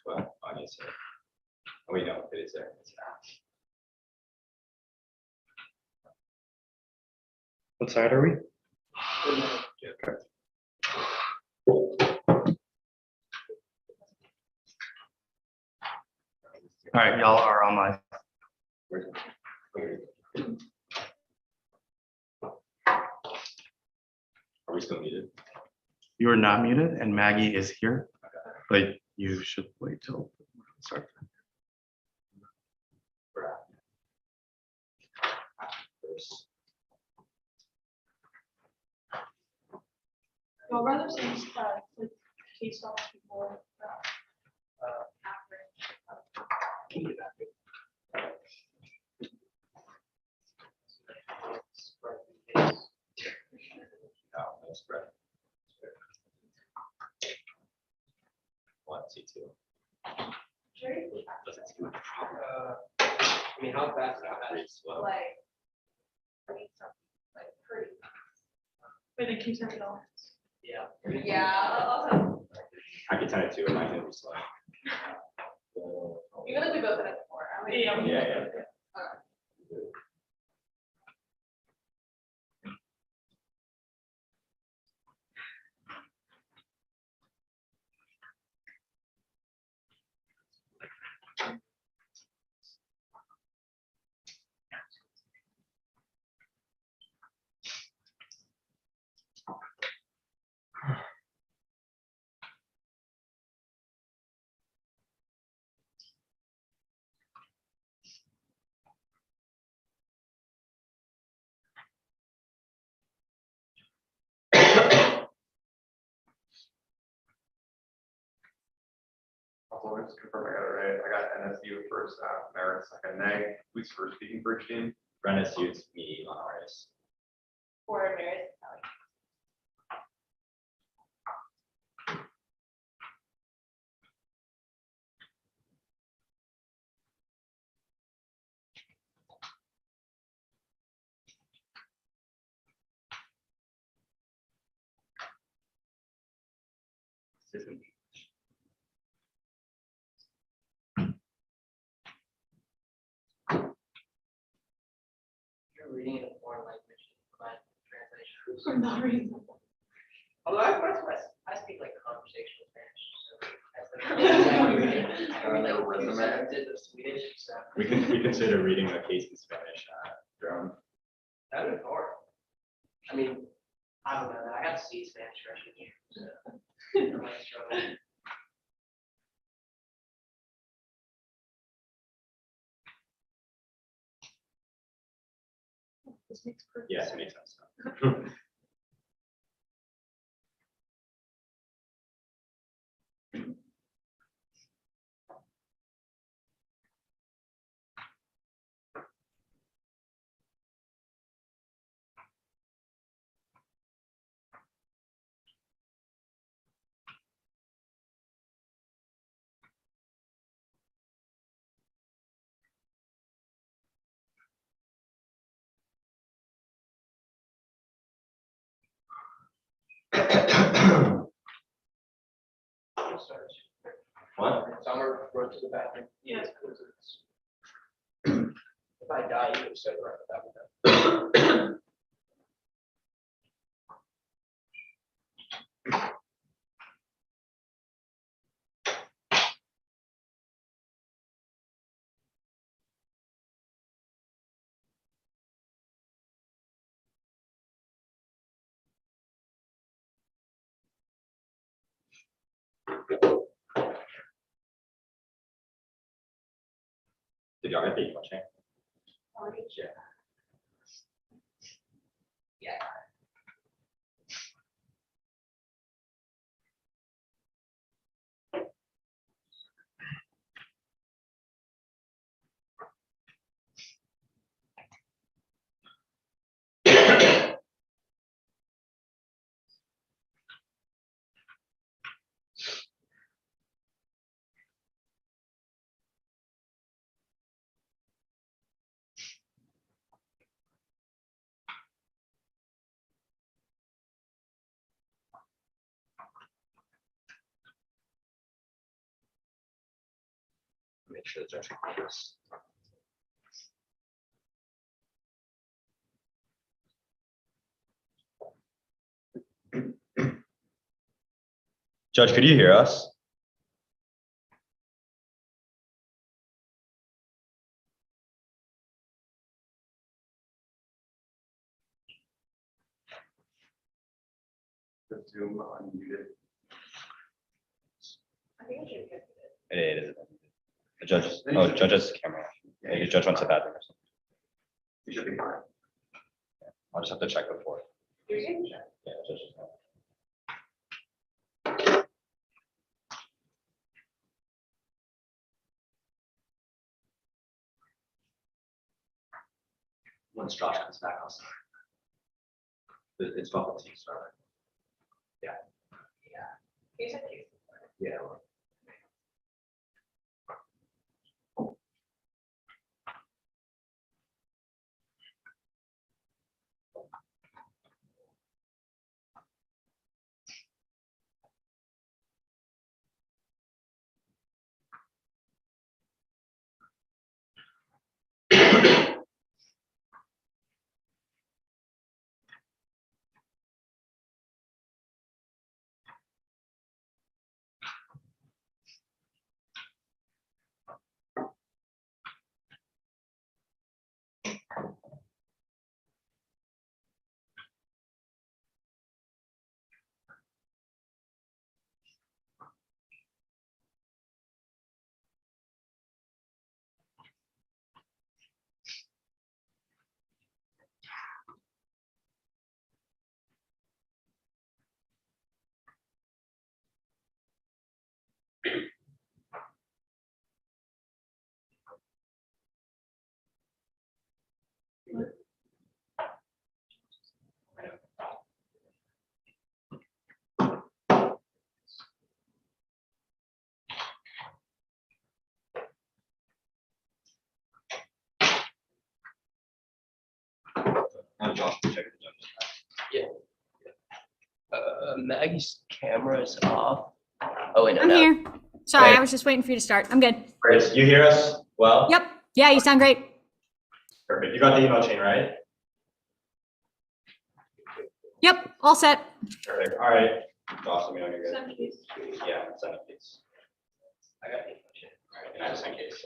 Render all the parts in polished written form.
Well, obviously. Oh, wait, no, it is there. It's What side are we? Okay. All right, y'all are on my. Are we still muted? You are not muted, and Maggie is here, but you should wait till start. I'd rather see like case stops before after. No spread. One, C2. Doesn't seem like a problem. I mean, how fast is that? Pretty slow. Like, I need something like pretty. But it keeps having all. Yeah. Yeah, also. I can turn it to, I can be slow. Even if we both had it before. Yeah. Yeah. Also, just confirm I got it right. I got NSU first, Marist second, Nay. Who's first speaking for each team? NSU, it's me on Marist. Or Marist. You're reading in a foreign language, provide translation. Or not reading. Although I speak like conversational Spanish, so that's like. I read like Resume. sentences of Swedish, so. We consider reading a case in Spanish, drone. That would be hard. I mean, I don't know, I got to see Spanish freshman year, so. I might struggle. This makes perfect Yes, it sense. makes sense. What? Summer run to the bathroom. Yes. If I die, you can sit right with that one. Did y'all get the email chain? Yeah. Make sure the judge can hear us. Judge, could you hear us? The Zoom unmuted. I think it should be. It is. The judge, oh, judge's camera. Maybe the judge wants a bathroom or something. You should be fine. I'll just have to check before. You're good? Yeah, judge is fine. Once Josh comes back, I'll start. It's bubble tea, sorry. You said you. Yeah. Now Josh can check the judge's back. Maggie's camera is off. Oh, wait, no, I'm no. here. Sorry, Hey. I was just waiting for you to start. I'm good. Marist, you hear us well? Yep. Yeah, you sound great. Perfect. You got the email chain, right? Yep, all set. Perfect. All right. Josh, let me know when you're good. Send keys. Yeah, send it, please. I got the info sheet. All right, and I just sent case.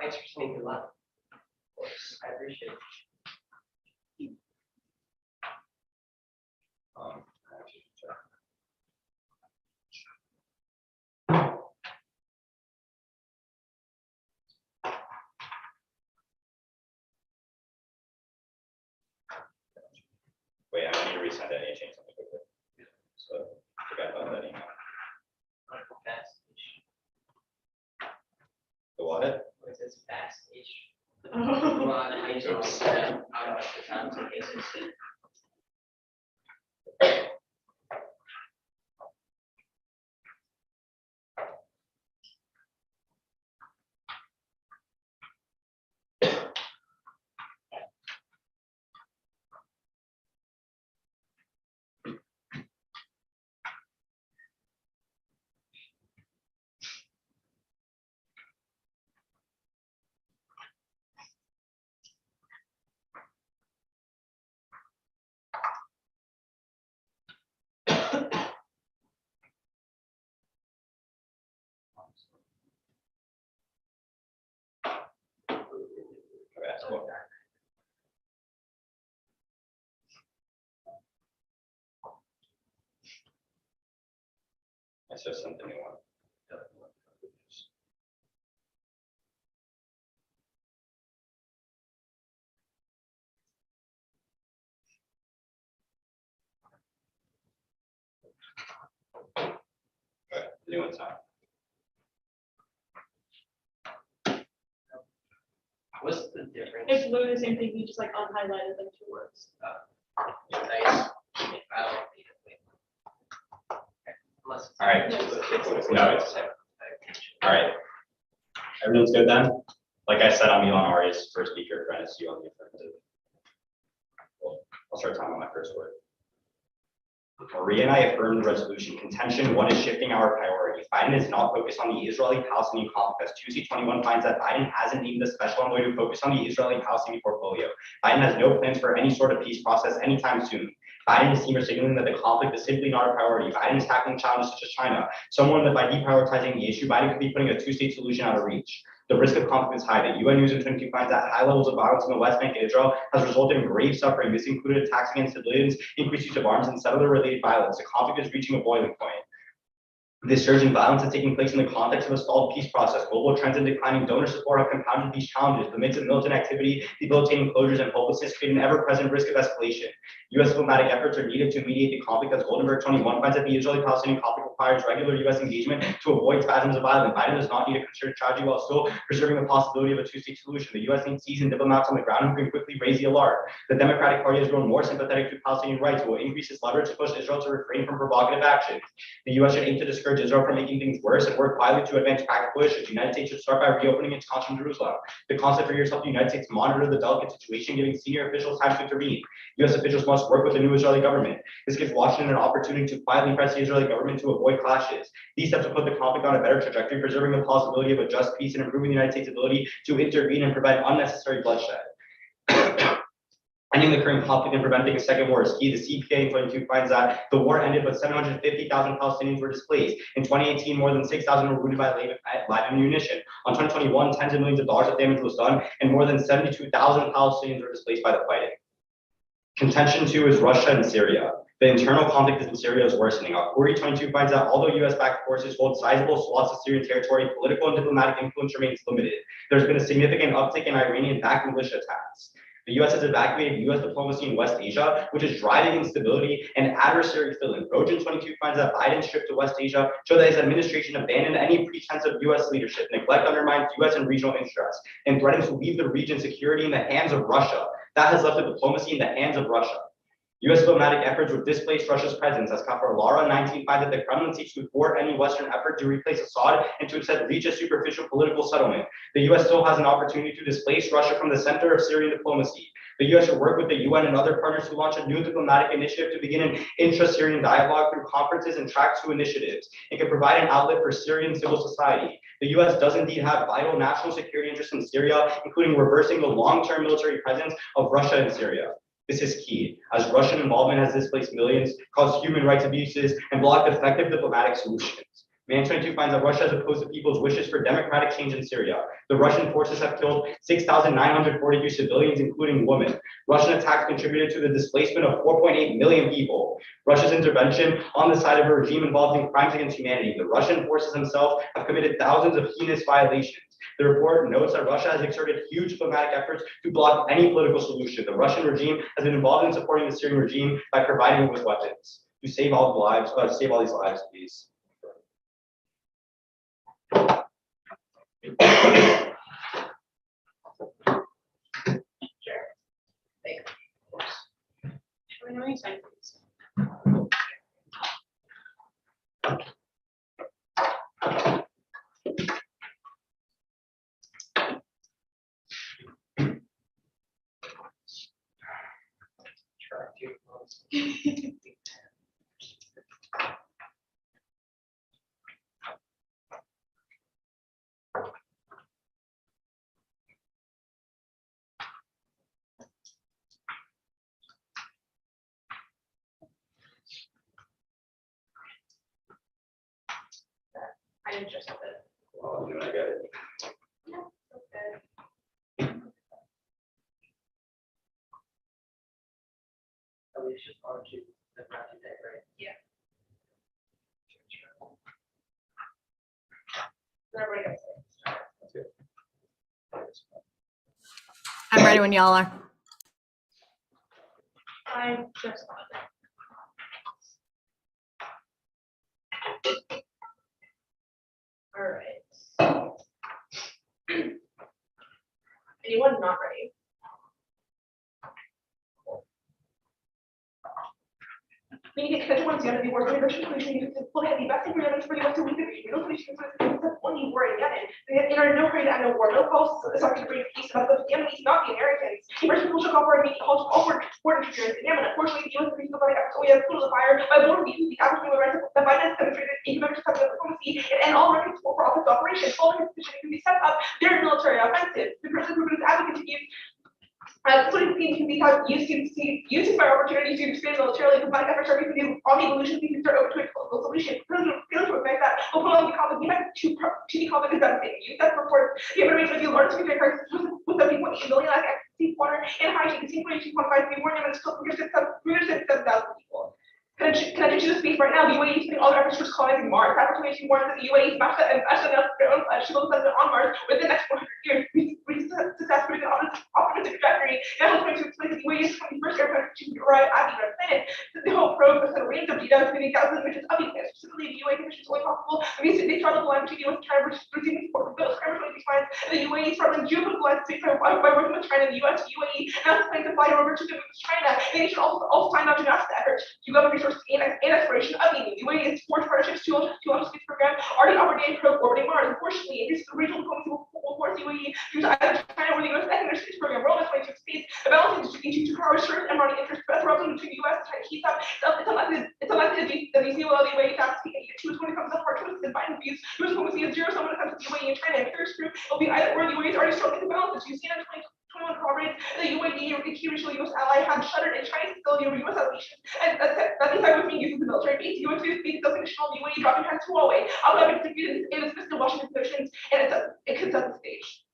Thanks for sneaking along. Of course, I appreciate it. I actually should check. Wait, I need to resend it. I need to change something quickly. So forgot about that email. Fast-ish. The what? It says fast-ish. Oh. Well, I usually Oops. set it out of the time in case it's. Okay, that's cool. I said something you want. Okay, new one's on. What's the difference? It's literally the same thing, you just like unhighlighted like 2 words. Nice. I don't need it. Wait. Okay. Unless it's- All right. No, it's- No, it's, all right. Everyone's good then? Like I said, I'm Elon Arias, first speaker for NSU on the affirmative. Well, I'll start talking on my first word. Maria and I affirmed the resolution. Contention 1 is shifting our priorities. Biden is not focused on the Israeli-Palestinian conflict, as 2C21 finds that Biden hasn't named a special envoy to focus on the Israeli-Palestinian portfolio. Biden has no plans for any sort of peace process anytime soon. Biden and team are signaling that the conflict is simply not a priority. Biden is tackling challenges such as China, someone that by deprioritizing the issue, Biden could be putting a two-state solution out of reach. The risk of conflict is high. The UN News in 22 finds that high levels of violence in the West Bank and Israel has resulted in grave suffering. This included attacks against civilians, increased use of arms, and settler-related violence. The conflict is reaching a boiling point. This surge in violence is taking place in the context of a stalled peace process. Global trends in declining donor support have compounded these challenges. The midst of militant activity, debilitating closures, and hopelessness create an ever-present risk of escalation. U.S. diplomatic efforts are needed to mediate the conflict, as Goldenberg 21 finds that the Israeli-Palestinian conflict requires regular U.S. engagement to avoid spasms of violence. Biden does not need a concerted strategy while still preserving the possibility of a two-state solution. The U.S. needs seasoned diplomats on the ground who can quickly raise the alarm. The Democratic Party has grown more sympathetic to Palestinian rights, will increase its leverage to push Israel to refrain from provocative actions. The U.S. should aim to discourage Israel from making things worse and work quietly to advance practical issues. The United States should start by reopening its consulate in Jerusalem. The consulate for years helped the United States monitor the delicate situation, giving senior officials time to intervene. U.S. officials must work with the new Israeli government. This gives Washington an opportunity to quietly press the Israeli government to avoid clashes. These steps will put the conflict on a better trajectory, preserving the possibility of a just peace and improving the United States' ability to intervene and prevent unnecessary bloodshed. Ending the current conflict and preventing a second war is key. The CPA in 22 finds that the war ended, but 750,000 Palestinians were displaced. In 2018, more than 6,000 were wounded by live ammunition. On 2021, tens of millions of dollars of damage was done, and more than 72,000 Palestinians were displaced by the fighting. Contention 2 is Russia and Syria. The internal conflict in Syria is worsening. Akuri 22 finds that although U.S.-backed forces hold sizable swaths of Syrian territory, political and diplomatic influence remains limited. There's been a significant uptick in Iranian-backed militia attacks. The U.S. has evacuated U.S. diplomacy in West Asia, which is driving instability and adversary filling. Rojan 22 finds that Biden's trip to West Asia showed that his administration abandoned any pretense of U.S. leadership. Neglect undermines U.S. and regional interests and threatens to leave the region's security in the hands of Russia. That has left the diplomacy in the hands of Russia. U.S. diplomatic efforts would displace Russia's presence, as Lara 19 finds that the Kremlin seeks to thwart any Western effort to replace Assad and to instead reach a superficial political settlement. The U.S. still has an opportunity to displace Russia from the center of Syrian diplomacy. The U.S. should work with the UN and other partners to launch a new diplomatic initiative to begin an intra-Syrian dialogue through conferences and track 2 initiatives. It can provide an outlet for Syrian civil society. The U.S. does indeed have vital national security interests in Syria, including reversing the long-term military presence of Russia in Syria. This is key, as Russian involvement has displaced millions, caused human rights abuses, and blocked effective diplomatic solutions. Man 22 finds that Russia has opposed the people's wishes for democratic change in Syria. The Russian forces have killed 6,943 civilians, including women. Russian attacks contributed to the displacement of 4.8 million people. Russia's intervention on the side of a regime involved in crimes against humanity. The Russian forces themselves have committed thousands of heinous violations. The report notes that Russia has exerted huge diplomatic efforts to block any political solution. The Russian regime has been involved in supporting the Syrian regime by providing it with weapons. To save all the lives, save all these lives, please. Should we know any signs? I didn't just have it. Well, I got it. Yeah, okay. So it's just on to the project, right? Everybody else. I'm ready when y'all are. I just got it. All right. Anyone not ready? We need to get conventional ones the end of the war. The Russian solution is to pull the heavy vesting for Yemen for the US to weaken the region. No solution is only war in Yemen. In our no hurry to end the war. No calls to bring peace about the Yemenis, not the Americans. First, people should call for a meeting called for border interference in Yemen. Unfortunately, the US agrees to fight after we have pulled the fire by border meetings. The African human rights that Biden has demonstrated economic diplomacy and all American support for office operations. All his position can be set up their military offensive. The president who is advocating use. So it seems to be using my opportunity to expand militarily combined efforts are making all the illusions to start over to a political solution. Failure to recognize that overall we have two conflict is that use that reports the American of the largest nuclear crisis with 70.8 million deep water and hygiene, 2.5 be warning them still 307,000 people. Can I take you to space right now? The UAE is putting all their efforts towards colonizing Mars. That opportunity warns that the UAE is master and their own flesh. She will set on Mars within the next 100 years. We successfully an optimistic trajectory. Now it's going to explain that the UAE is 21st aircraft to arrive at the red planet. The whole probe has a range of data, including thousands of images of the planet. Specifically, the UAE mission is only possible. They travel the line between US and China, which is reducing support for those climate finds. And the UAE is traveling geopolitical lines by working with China and the US, UAE, now it's planning to fly over to China. And they should also sign up to NASA efforts to govern resources and exploration of the UAE is forged partnerships to space program already operating orbiting Mars. Unfortunately, this regional diplomacy will force UAE to either China or the US second their space program. We're almost going to space. The balance between two powers serves and running interests, but the problem between the US and China keeps up. It's unlikely that these new UAE tasks be two when it comes to hard choices and Biden views. US diplomacy is zero sum when it comes to the UAE and China. And here's proof it'll be either or the UAE is already struggling to balance. You've seen in 2021 corroborates the UAE, a key regional US ally, had shuttered a Chinese facility over US allegations, and that means I was being used as a military base. US is being so conditional, the UAE dropping hands to Huawei. I'll have it defeated in its fiscal Washington positions, and it can set the stage.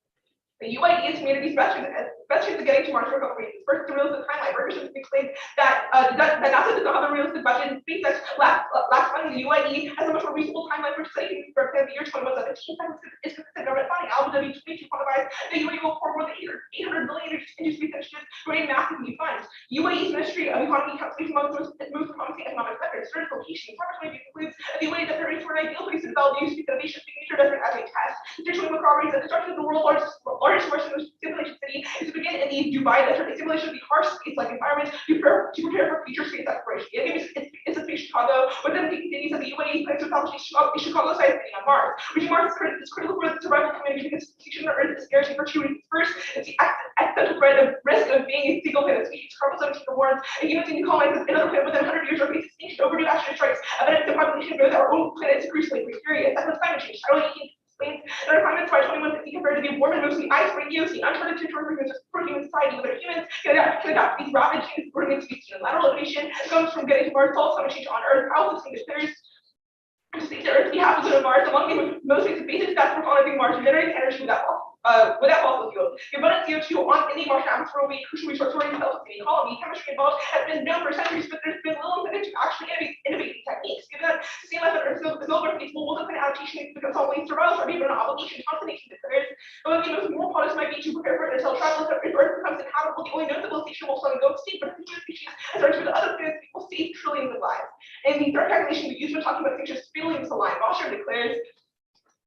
The UAE is community's best chance of getting to Mars for a couple reasons. First, the realistic timeline. Records have claimed that NASA does not have a realistic budget, and SpaceX last funding the UAE has a much more reasonable timeline for studying for the year 2017. Is consistent government funding. Abu Dhabi 22 quantifies the UAE will pour more than 800 million into space initiatives, bringing massive new funds. UAE's Ministry of Economy counts space among the most promising economic sectors. Third, location. Farmer 22 concludes that the UAE is apparently for an ideal place to develop new space innovation, signature desert as a test. Additionally, corroborates that construction of the world's largest Western simulation city is to begin in the Dubai desert. A simulation of the harsh space-like environment to prepare for future space exploration. The idea is a space Chicago, but then the cities of the UAE plans to establish a Chicago-sized city on Mars. Reaching Mars is critical for the survival community because the station on Earth is guaranteed for 2 reasons. First, it's the existential threat of risk of being a single planet species. Carbon 17 warns a human being to colonize another planet within 100 years or face extinction. Overdue action strikes evidence the population growth our own planet is crucially precarious. That's climate change. Explains that our climates by 2150 compared to the warm and mostly ice radio, the uncharted territory for human society, whether humans can adapt to these rapid changes, bringing to species and lateral elevation comes from getting to Mars, all climate change on Earth, how this thing declares to speak to Earth, the habitat of Mars, among the most basic stats for colonizing Mars, generating energy without fossil fuels. The abundant CO2 in the Martian atmosphere will be a crucial resource for the economy. Chemistry involved has been known for centuries, but there's been little incentive to actually innovate these techniques. Given that sea life on Earth is no longer feasible, we'll look at adaptation because all waste survival are being an obligation. Conservation declares one of the most moral policies might be to prepare for it until travel if Earth becomes inhabitable. The only known civilization will suddenly go extinct, but if the human species has started with other planets, people save trillions of lives. And the third calculation we use when talking about things just billions of lives. Washer declares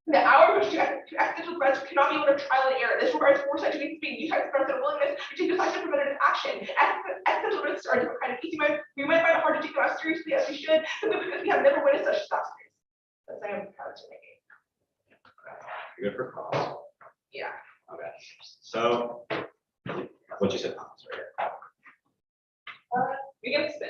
that our approach to existential threats cannot be one of trial and error. This requires foresight to make new types of threats and willingness to take decisive preventative action. Existential risks are a different kind of piece. We might find it hard to take them as seriously as we should, simply because we have never witnessed such disasters. That's what I'm proud to make. Good for cause. Yeah. Okay. So, what you said, right? We can spit.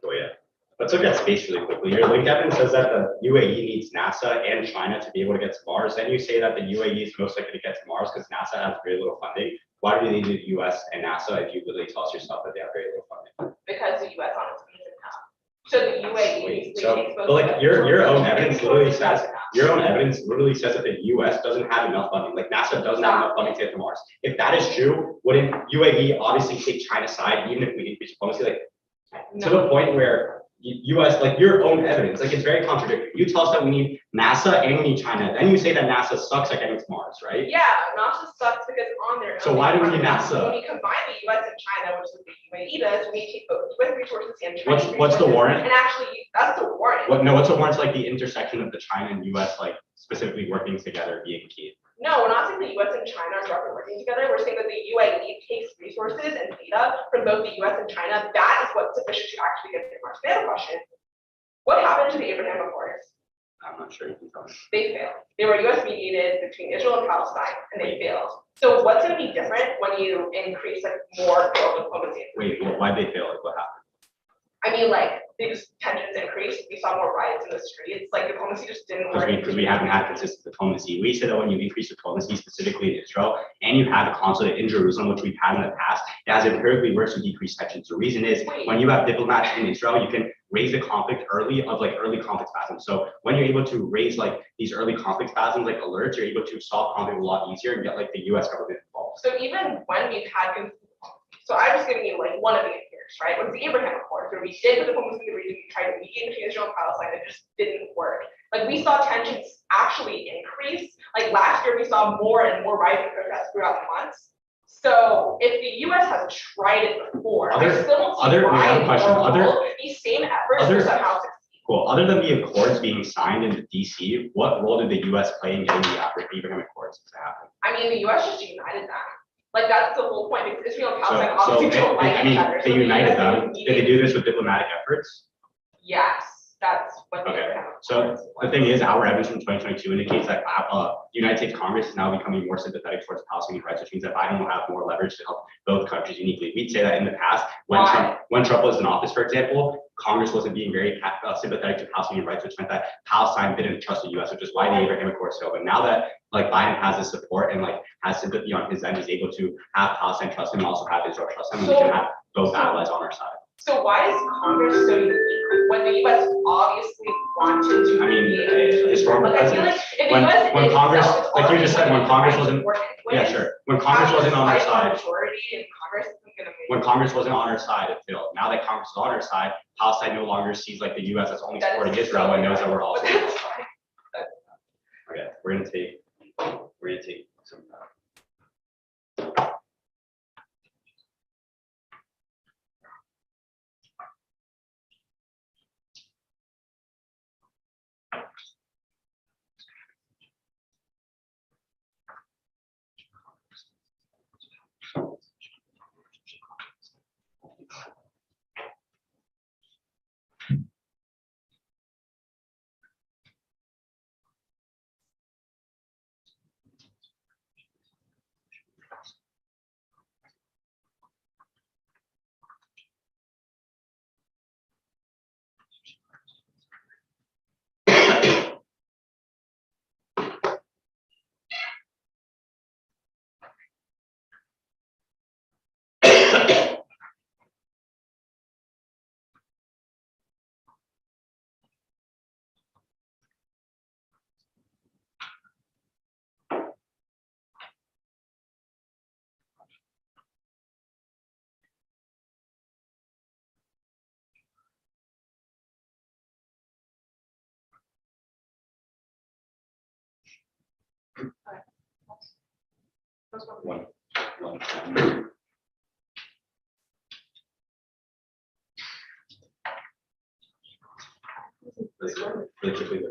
Oh yeah. Let's look at space really quickly. Your link evidence says that the UAE needs NASA and China to be able to get to Mars. Then you say that the UAE is most likely to get to Mars because NASA has very little funding. Why do you need the US and NASA if you literally tell us yourself that they have very little funding? Because the US on its own isn't enough. So the UAE but like your own evidence literally says that the US doesn't have enough funding. Like NASA doesn't have enough funding to get to Mars. If that is true, wouldn't UAE obviously take China's side, even if we need diplomacy, like to the point where US, like your own evidence, like it's very contradictory. You tell us that we need NASA and we need China, then you say that NASA sucks at getting to Mars, right? Yeah, NASA sucks because on their own. So why do we need NASA? When we combine the US and China, which is what the UAE does, we take both US resources and Chinese What's the warrant? And actually, that's the warrant. What's the warrant to like the intersection of the China and US like specifically working together being key? No, we're not saying the US and China are directly working together. We're saying that the UAE takes resources and data from both the US and China. That is what's sufficient to actually get the March. They have a question. What happened to the Abraham Accords? I'm not sure you can tell me. They failed. They were US mediated between Israel and Palestine, and they failed. So what's going to be different when you increase like more global diplomacy? Wait, why'd they fail? Like, what happened? I mean, like, they just tensions increased. We saw more riots in the streets. Like, diplomacy just didn't work. Because we haven't had consistent diplomacy. We said that when you increase diplomacy specifically in Israel, and you have a consulate in Jerusalem, which we've had in the past, it has empirically worked to decrease tensions. The reason is when you have diplomats in Israel, you can raise the conflict early conflict spasms. So when you're able to raise like these early conflict spasms, like alerts, you're able to solve conflict a lot easier and get like the US government involved. So even when we've had, so I'm just giving you like one of the years, right? It was the Abraham Accords where we did the diplomacy in the region, we tried to mediate between Israel and Palestine, it just didn't work. Like we saw tensions actually increase. Like last year, we saw more and more rising protests throughout the months. So if the US has tried it before, I still don't see why these same efforts are somehow succeed. Cool. Other than the accords being signed in DC, what role did the US play in getting the Abraham Accords to happen? I mean, the US just united them. Like that's the whole point because Israel and Palestine obviously don't like each other. They united them. Did they do this with diplomatic efforts? Yes, that's what they okay. So the thing is, our evidence from 2022 indicates that the United States Congress is now becoming more sympathetic towards Palestinian rights, which means that Biden will have more leverage to help both countries uniquely. We'd say that in the past, when Trump was in office, for example, Congress wasn't being very sympathetic to Palestinian rights, which meant that Palestine didn't trust the U.S., which is why the Abraham Accords failed. But now that like Biden has the support and like has sympathy on his end, he's able to have Palestine trust him and also have Israel trust him, and we can have both allies on our side. So why is Congress so unique when the U.S. obviously wanted to? I mean, historical precedent. When Congress, like you just said, when Congress wasn't, yeah, sure. When Congress wasn't on our side. When Congress wasn't on our side, it failed. Now that Congress is on our side, Palestine no longer sees like the U.S. as only supporting Israel and knows that we're also. Okay, we're gonna take some. One. Really quickly.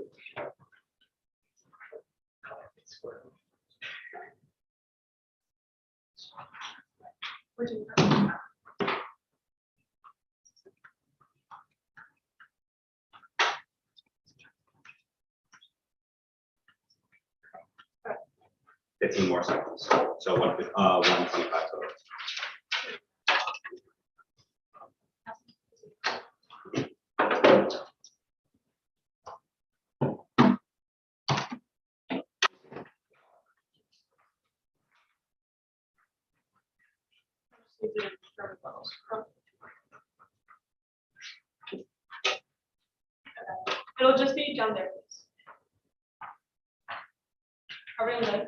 Fifteen more seconds. So 125 total. It'll just be down there, please. Everyone good?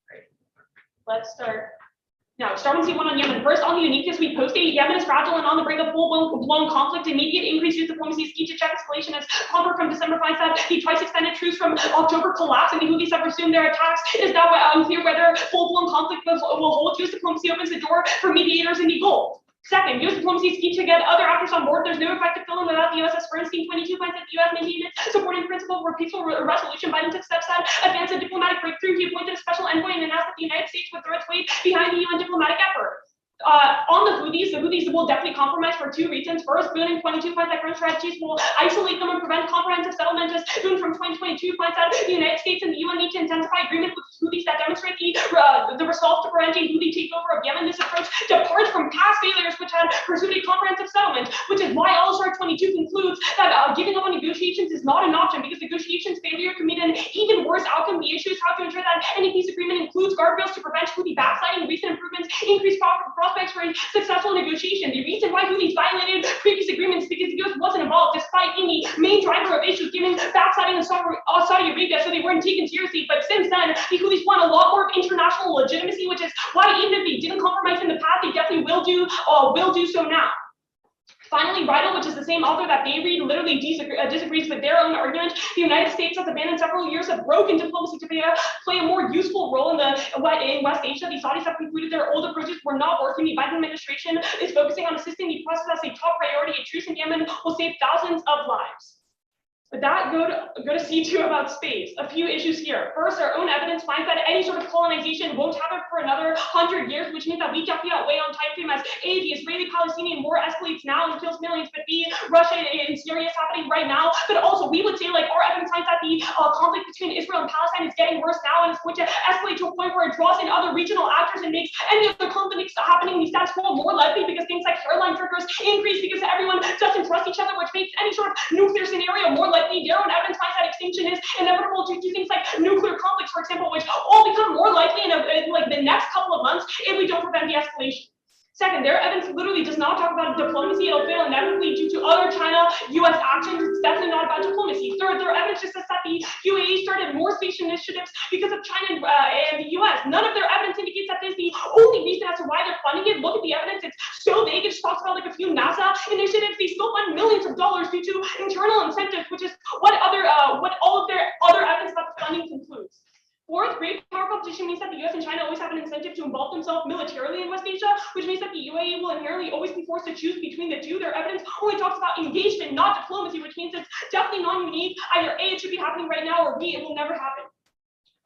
Great. Let's start. Now, start with C1 on Yemen. First, on the uniqueness, we posted Yemen is fragile and on the brink of full-blown conflict. Immediate increased use diplomacy is key to check escalation as Congress from December 5 said the twice extended truce from October collapsed and the Houthis have resumed their attacks. It is now unclear whether full-blown conflict will hold. Use diplomacy opens the door for mediators in the Gulf. Second, U.S. diplomacy is key to get other actors on board. There's no effective filling without the USS Bernstein. 22 finds that the U.S. maintained its supporting principle for peaceful resolution. Biden took steps that advanced a diplomatic breakthrough. He appointed a special envoy and announced that the United States would throw its weight behind the UN diplomatic effort. On the Houthis will definitely compromise for two reasons. First, Boone in 22 finds that current strategies will isolate them and prevent comprehensive settlement. As Boone from 2022 finds out the United States and the UN need to intensify agreement with Houthis that demonstrate the resolve to prevent a Houthi takeover of Yemen. This approach departs from past failures which had pursued a comprehensive settlement, which is why All-Star 22 concludes that giving up on negotiations is not an option because negotiations failure could mean an even worse outcome. The issue is how to ensure that any peace agreement includes guardrails to prevent Houthi backsliding. Recent improvements increase prospects for a successful negotiation. The reason why Houthis violated previous agreements because the U.S. wasn't involved, despite being the main driver of issues, given backsliding in Saudi Arabia, so they weren't taken seriously. But since then, the Houthis want a lot more of international legitimacy, which is why even if they didn't compromise in the past, they definitely will do so now. Finally, Riddle, which is the same author that they read, literally disagrees with their own argument. The United States has abandoned several years of broken diplomacy to play a more useful role in West Asia. The Saudis have concluded their old approaches were not working. The Biden administration is focusing on assisting the process as a top priority. A truce in Yemen will save thousands of lives. With that, go to C2 about space. A few issues here. First, our own evidence finds that any sort of colonization won't happen for another 100 years, which means that we definitely outweigh on time frame as A, the Israeli-Palestinian war escalates now and kills millions, but B, Russia and Syria is happening right now. But also, we would say like our evidence finds that the conflict between Israel and Palestine is getting worse now and it's going to escalate to a point where it draws in other regional actors and makes any other conflicts happening in the status quo more likely because things like hairline triggers increase because everyone doesn't trust each other, which makes any sort of nuclear scenario more likely. Their own evidence finds that extinction is inevitable due to things like nuclear conflicts, for example, which all become more likely in like the next couple of months if we don't prevent the escalation. Second, their evidence literally does not talk about diplomacy. It'll fail inevitably due to other China-US actions. It's definitely not about diplomacy. Third, their evidence just says that the UAE started more space initiatives because of China and the US. None of their evidence indicates that this is the only reason as to why they're funding it. Look at the evidence. It's so vague. It just talks about like a few NASA initiatives. They still fund millions of dollars due to internal incentives, which is what all of their other evidence about the funding concludes. Fourth, great power competition means that the US and China always have an incentive to involve themselves militarily in West Asia, which means that the UAE will inherently always be forced to choose between the two. Their evidence only talks about engagement, not diplomacy, which means it's definitely non-unique. Either A, it should be happening right now, or B, it will never happen.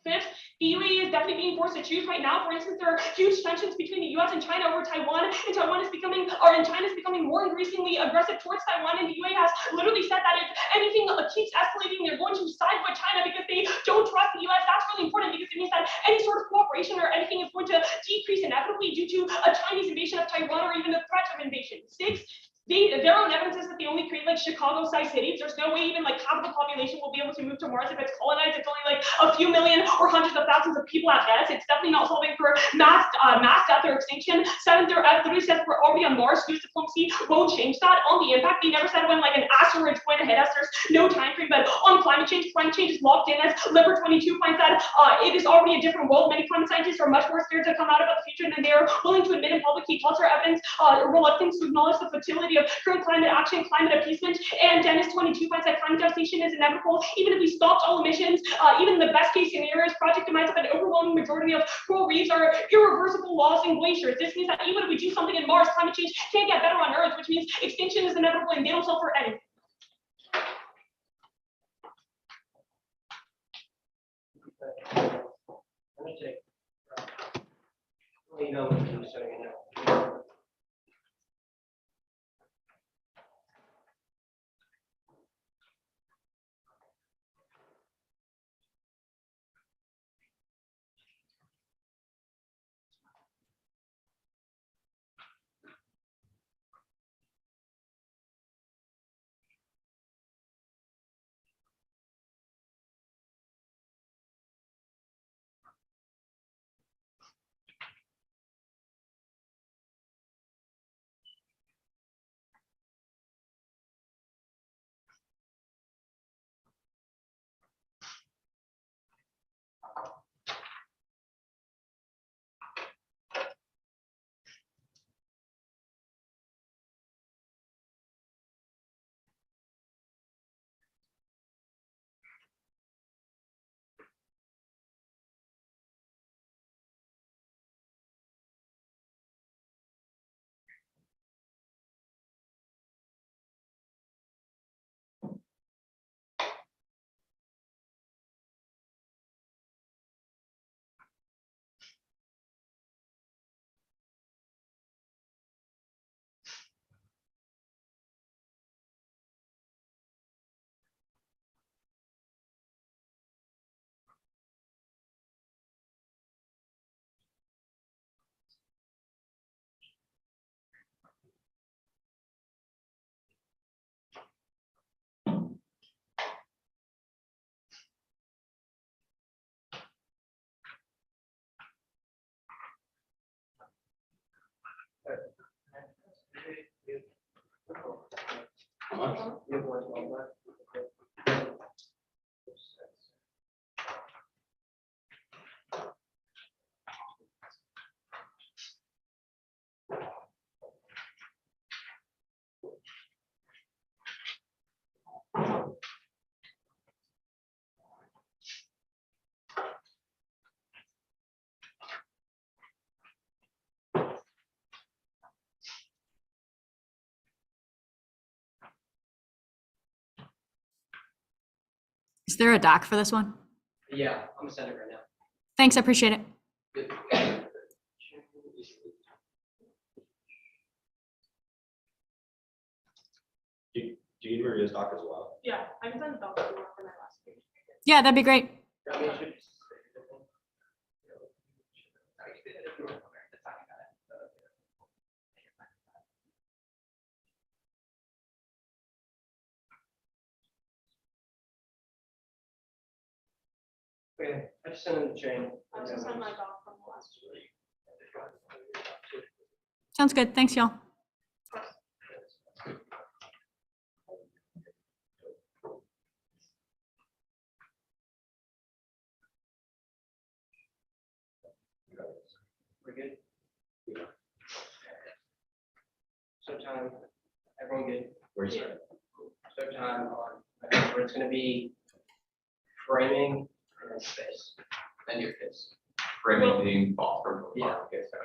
Fifth, the UAE is definitely being forced to choose right now. For instance, there are huge tensions between the US and China over Taiwan, and China is becoming more increasingly aggressive towards Taiwan, and the UAE has literally said that if anything keeps escalating, they're going to side with China because they don't trust the US. That's really important because it means that any sort of cooperation or anything is going to decrease inevitably due to a Chinese invasion of Taiwan or even the threat of invasion. Six, their own evidence is that they only create like Chicago-sized cities. There's no way even like half of the population will be able to move to Mars if it's colonized. It's only like a few million or hundreds of thousands of people at best. It's definitely not solving for mass death or extinction. Seventh, their literally says we're already on Mars. US diplomacy won't change that. On the impact, they never said when like an asteroid's going to hit us. There's no time frame. But on climate change is locked in as Liber 22 finds that it is already a different world. Many climate scientists are much more scared to come out about the future than they are willing to admit in public. He calls our evidence reluctance to acknowledge the futility of current climate action, climate appeasement, and Dennis 22 finds that climate devastation is inevitable. Even if we stopped all emissions, even the best case scenarios, project demise of an overwhelming majority of coral reefs are irreversible loss in glaciers. This means that even if we do something in Mars, climate change can't get better on Earth, which means extinction is inevitable and they don't solve for anything. Let me take. You know, so you know. much. You have one to one left. Is there a doc for this one? Yeah, I'm gonna send it right now. Thanks, I appreciate it. Good. Do you need Maria's doc as well? Yeah, I can send the doc for my last page. Yeah, that'd be great. I mean, it should- Okay, I just sent in the chain. I also sent my doc from the last week. Sounds good. Thanks, y'all. We're good? So time, everyone good? Where you starting? So time on, where it's gonna be framing and then space, then your kiss. Framing being Boston. Yeah. Okay, so.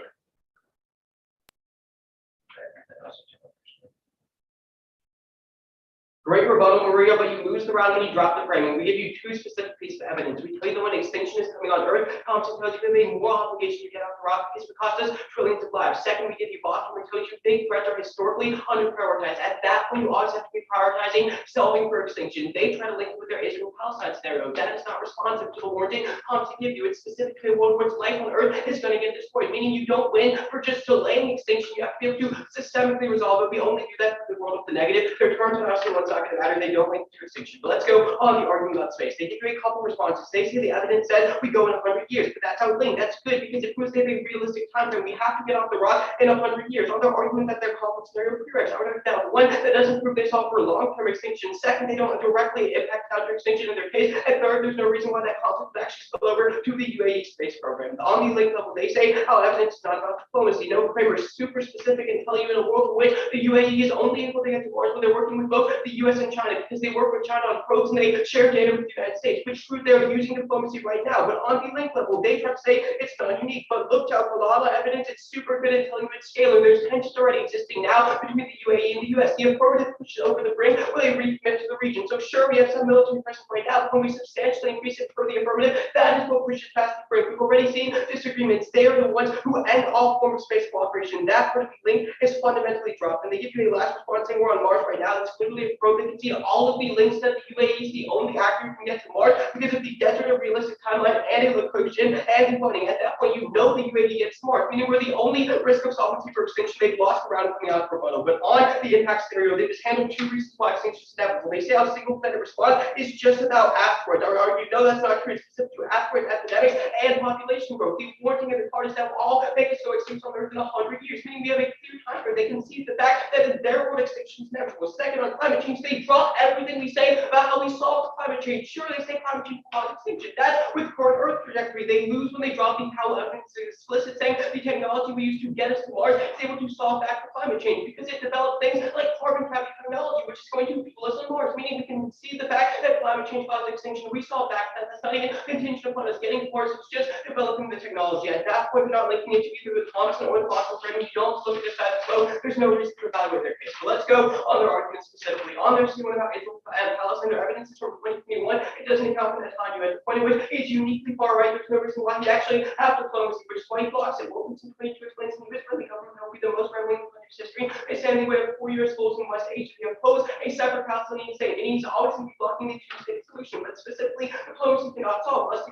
Great rebuttal, Maria, but you lose the round when you drop the framing. We give you two specific pieces of evidence. We tell you that when extinction is coming on Earth, Thompson tells you they made more obligation to get off the rock because it cost us trillions of lives. Second, we give you Boston, we tell you big threats are historically underprioritized. At that point, you always have to be prioritizing solving for extinction. They try to link it with their Israel-Palestine scenario. That is not responsive to the warranty Thompson give you. It's specifically one where life on Earth is going to get destroyed, meaning you don't win for just delaying extinction. You have to be able to systemically resolve it. We only do that for the world of the negative. Their terms on us, what's not going to matter. They don't link to extinction. But let's go on the argument about space. They give you a couple responses. They say the evidence says we go in 100 years, but that's how linked. That's good because it proves they have a realistic time frame. We have to get off the rock in 100 years. Other argument that they're complex scenario prereqs. I would have down one that doesn't prove they solve for long-term extinction. Second, they don't directly impact counter extinction in their case. And third, there's no reason why that conflict would actually spill over to the UAE space program. On the link level, they say how evidence is not about diplomacy. No, Kramer is super specific and tell you in a world in which the UAE is only able to get to Mars when they're working with both the US and China because they work with China on probes and they share data with the United States, which proves they're using diplomacy right now. But on the link level, they try to say it's not unique, but look out for a lot of evidence. It's super good at telling you it's scaling. There's tensions already existing now between the UAE and the US. The affirmative pushes over the brink will they recommit to the region. So sure, we have some military presence right now, but when we substantially increase it for the affirmative, that is what pushes past the brink. We've already seen disagreements. They are the ones who end all form of space cooperation. That part of the link is fundamentally dropped. And they give you a last response saying we're on Mars right now. That's literally a probe. They can see all of the links that the UAE is the only actor who can get to Mars because of the desert of realistic timeline and a location and the funding. At that point, you know the UAE gets Mars, meaning we're the only risk of solvency for extinction. They've lost the round coming out of rebuttal. But on the impact scenario, they just handled two reasons why extinction is inevitable. They say how single planet response is just about asteroids. You know that's not true. It's specific to asteroids, epidemics, and population growth. The warning of the parties that will all make it so extinction on Earth in 100 years, meaning we have a clear time frame. They can see the fact that in their world extinction is inevitable. Second, on climate change, they drop everything we say about how we solve climate change. Sure, they say climate change will cause extinction. That's with current Earth trajectory. They lose when they drop the how evidence is explicit, saying the technology we use to get us to Mars is able to solve that for climate change because it developed things like carbon capture technology, which is going to fuel us on Mars, meaning we can see the fact that climate change causes extinction. We solve that. That's not even contingent upon us getting to Mars. It's just developing the technology. At that point, we're not linking it to either the Thompson or the fossil framing. You don't look at this as flow. There's no reason to evaluate their case. So let's go on their arguments specifically. On their statement about Israel and Palestine, their evidence is from 2021. It doesn't account for that time you had the point in which it's uniquely far right. There's no reason why you actually have diplomacy, which is why he blocks it. Wilkinson 22 explains in the Israeli government that will be the most right-wing country's history. They stand the way of 4 U.S. schools in West Asia. They oppose a separate Palestinian state. And he's always going to be blocking the two-state solution, but specifically, diplomacy cannot solve. Unless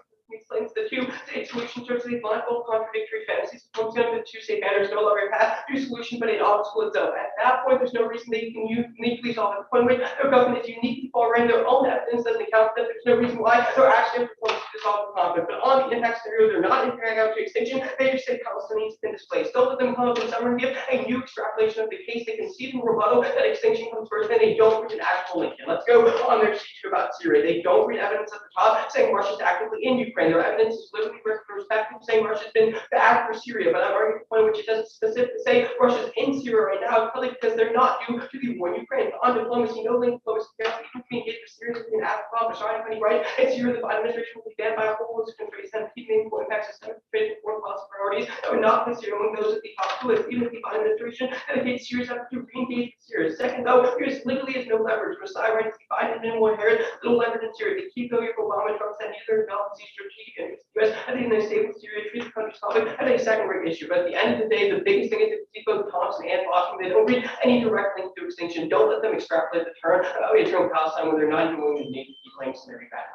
explains the two-state solution serves as a blindfold contradictory fantasies. The two-state banner is no longer a path to solution, but an obstacle itself. At that point, there's no reason that you can uniquely solve it. When their government is uniquely following their own evidence doesn't account for that. There's no reason why they're actually proposing to solve the conflict. But on the impact scenario, they're not carrying out to extinction. They just say Palestinians have been displaced. Don't let them come up in summer and give a new extrapolation of the case. They concede in rebuttal that extinction comes first, and they don't read an actual link. And let's go on their sheet about Syria. They don't read evidence at the top saying Russia's actively in Ukraine. Their evidence is literally perspective saying Russia's been bad for Syria. But I'm arguing the point which it doesn't specifically say Russia's in Syria right now, probably because they're not due to the war in Ukraine. On diplomacy, no link diplomacy can communicate with Syria between Afghan, Bashar, and right. And Syria, the Biden administration will be banned by a whole host of countries and keeping important impacts of foreign policy priorities that would not consider among those at the top two, even if the Biden administration dedicates Syria's effort to re-engage with Syria. Second, though, there literally is no leverage. Messiah writes the Biden and will inherit little leverage in Syria. The key failure for Obama Trump said neither develops these strategic interests. The U.S. I think they stay with Syria, treat the country's conflict as a second-rate issue. But at the end of the day, the biggest thing is to see both Thompson and Boston. They don't read any direct link to extinction. Don't let them extrapolate the term about Israel and Palestine when they're not even willing to make key claims in their back.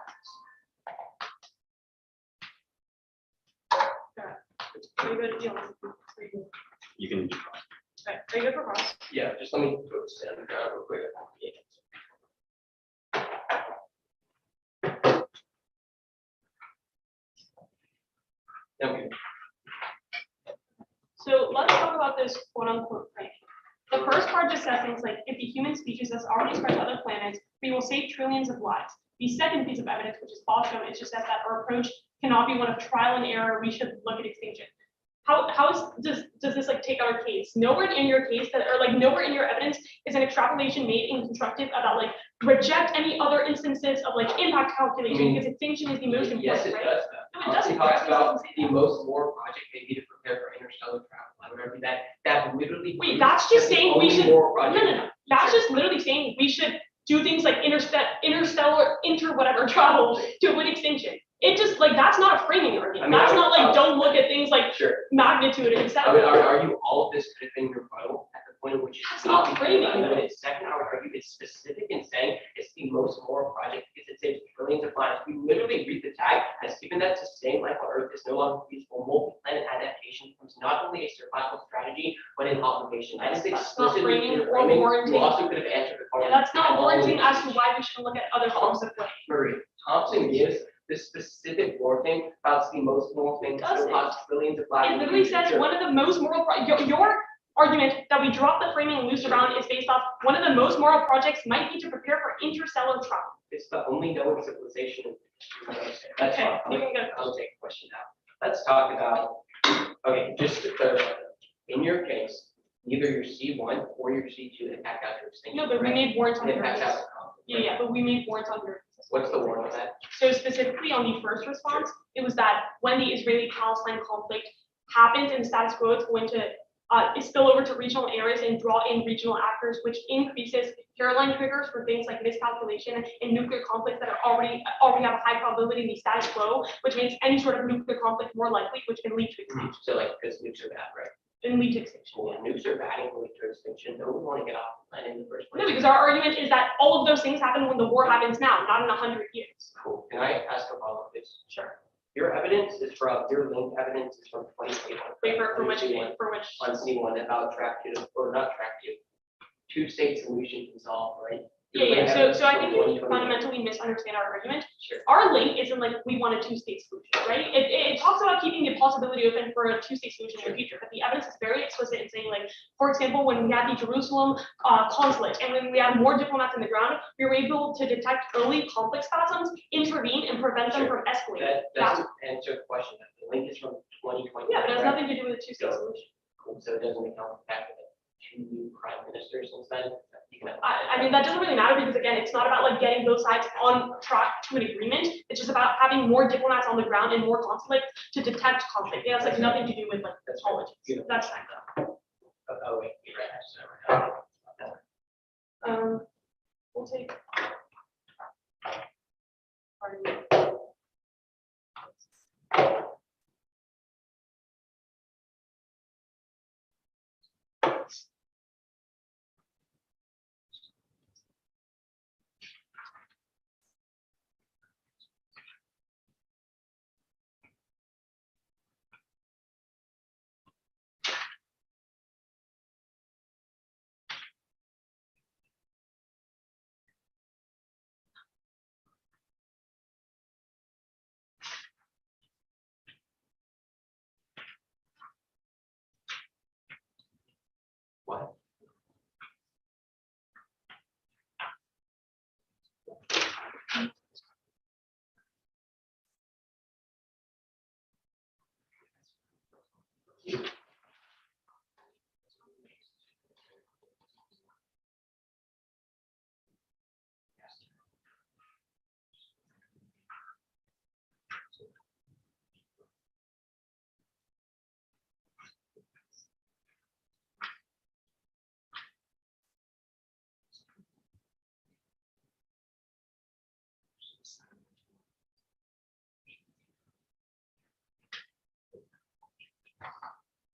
Pretty good deal. You can. Okay, very good for Ross. Yeah, just let me put this down the ground real quick. Okay. So let's talk about this quote unquote thing. The first part just says things like, if the human species has already spread to other planets, we will save trillions of lives. The second piece of evidence, which is also, it just says that our approach cannot be one of trial and error. We should look at extinction. Does this like take our case? Nowhere in your case that, or like nowhere in your evidence is an extrapolation made and constructive about like reject any other instances of like impact calculation because extinction is the most important, yes, it right? does. No, it doesn't. It talks about the most more project may be to prepare for interstellar travel. I would argue that literally. Wait, that's just saying we should. No. Project. That's just literally saying we should do things like interstellar, whatever travel to avoid extinction. It just like that's not a framing argument. That's not like don't look at things like magnitude and etc. I would argue all of this could have been rebuttal at the point at which That's not framing. Second, I would argue it's specific in saying it's the most moral project because it saves trillions of lives. We literally read the tag as given that sustaining life on Earth is no longer feasible. Multi-planet adaptation becomes not only a survival strategy but an obligation. That is explicitly in framing. You also could have answered the question. That's not warranting as to why we should look at other forms of framing. Thompson gives the specific warning about the most moral thing that will cost trillions of lives. It literally says one of the most moral. Your argument that we drop the framing and loose around is based off one of the most moral projects might be to prepare for interstellar travel. It's the only known civilization. That's Okay, I'll take a question now. Let's talk about. Okay, just to clarify, in your case, neither your C1 or your C2 impact out your extinction. No, but we made warrants on your impact out. Yeah, but we made warrants on your. What's the warrant on that? So specifically on the first response, it was that when the Israeli-Palestine conflict happens and status quo is going to spill over to regional areas and draw in regional actors, which increases Caroline triggers for things like miscalculation and nuclear conflicts that are already have a high probability in the status quo, which makes any sort of nuclear conflict more likely, which can lead to extinction. So like because nukes are bad, right? And lead to extinction. Well, nukes are bad and lead to extinction. No one want to get off the planet in the first place. No, because our argument is that all of those things happen when the war happens now, not in 100 years. Cool. Can I ask a follow-up, please? Sure. Your evidence is from your linked evidence is from 2021. Wait, for which On C1 about track two or not track two. Two-state solution can solve, right? Yeah. So I think you fundamentally misunderstand our argument. Sure. Our link isn't like we want a two-state solution, right? It talks about keeping the possibility open for a two-state solution in the future, but the evidence is very explicit in saying, like, for example, when we had the Jerusalem consulate and when we had more diplomats on the ground, we were able to detect early conflict spasms, intervene, and prevent them from escalating. That doesn't answer the question. The link is from 2020. Yeah, but it has nothing to do with a two-state solution. Cool. So it doesn't account for the fact that two new prime ministers since then. I mean, that doesn't really matter because, again, it's not about like getting both sides on track to an agreement. It's just about having more diplomats on the ground and more conflict to detect conflict. It has like nothing to do with like politics. That's fine though. Oh, wait, you're right. We'll take.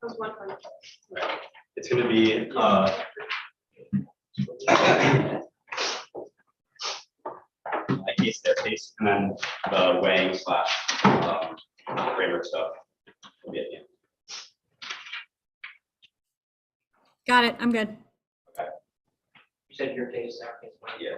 That was one for me. It's gonna be, my case, their case, and then the weighing slash, framework stuff. Will be at the end. Got it. I'm good. You said your case, our case. Yeah.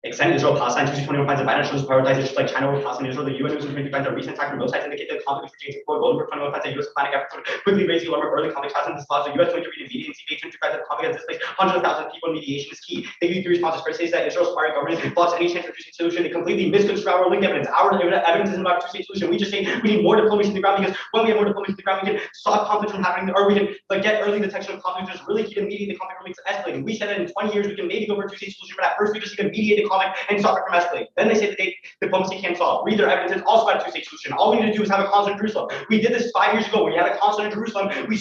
Extended Israel Palestine 2021 finds that Biden shows prioritizes just like China over Palestine Israel. The UN News and Community finds that recent attack from both sides indicate that the conflict is reaching its core. Goldenberg 21 finds that US planning efforts to quickly raise the alarm of early conflict has in this laws. The US 23 to media and CBA 22 finds that the conflict has displaced hundreds of thousands of people and mediation is key. They view the responses first says that Israel's foreign government blocks any chance of reaching a solution. They completely misconstrue our linked evidence. Our evidence isn't about a two-state solution. We just say we need more diplomacy in the ground because when we have more diplomacy in the ground, we can stop conflict from happening, or we can like get early detection of conflict, just really keep immediately the conflict from escalating. We said that in 20 years we can maybe go for a two-state solution, but at first we just need to mediate the conflict and stop it from escalating. Then they say that diplomacy can't solve. Read their evidence, it's also about a two-state solution. All we need to do is have a consulate in Jerusalem. We did this 5 years ago. We had a consulate in Jerusalem. We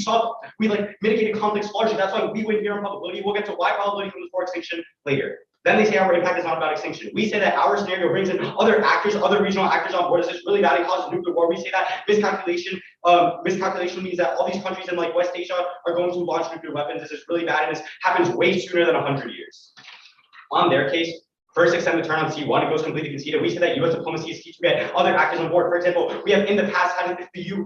mitigated conflicts largely. That's why we win here on probability. We'll get to why probability comes before extinction later. Then they say our impact is not about extinction. We say that our scenario brings in other actors, other regional actors on board. This is really bad. It causes nuclear war. We say that miscalculation means that all these countries in like West Asia are going to launch nuclear weapons. This is really bad, and this happens way sooner than 100 years. On their case, first extend the turn on C1, it goes completely conceded. We say that U.S. diplomacy is key to get other actors on board. For example, we have in the past we've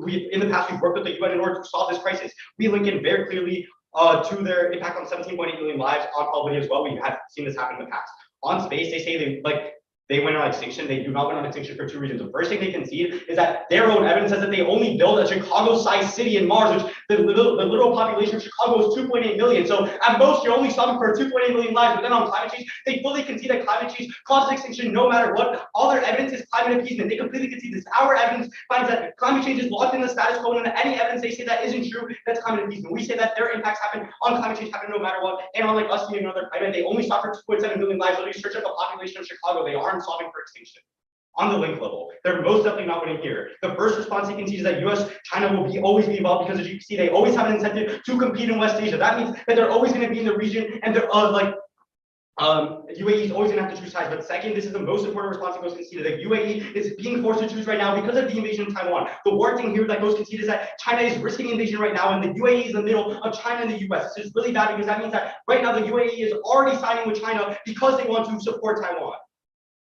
worked with the UN in order to solve this crisis. We link in very clearly to their impact on 17.8 million lives on probability as well. We have seen this happen in the past. On space, they say they went on extinction. They do not went on extinction for two reasons. The first thing they concede is that their own evidence says that they only build a Chicago-sized city in Mars, which the literal population of Chicago is 2.8 million. So at most, you're only stopping for 2.8 million lives. But then on climate change, they fully concede that climate change causes extinction no matter what. All their evidence is climate appeasement. They completely concede this. Our evidence finds that climate change is locked in the status quo, and any evidence they say that isn't true, that's climate appeasement. We say that their impacts happen on climate change happen no matter what. And unlike us seeing another climate, they only stop for 2.7 million lives. Literally search up the population of Chicago. They aren't solving for extinction. On the link level, they're most definitely not winning here. The first response you can see is that China will always be involved because as you can see, they always have an incentive to compete in West Asia. That means that they're always going to be in the region, and they're UAE is always going to have to choose sides. But second, this is the most important response that goes conceded. The UAE is being forced to choose right now because of the invasion of Taiwan. The war thing here that goes conceded is that China is risking invasion right now, and the UAE is in the middle of China and the US. This is really bad because that means that right now the UAE is already siding with China because they want to support Taiwan.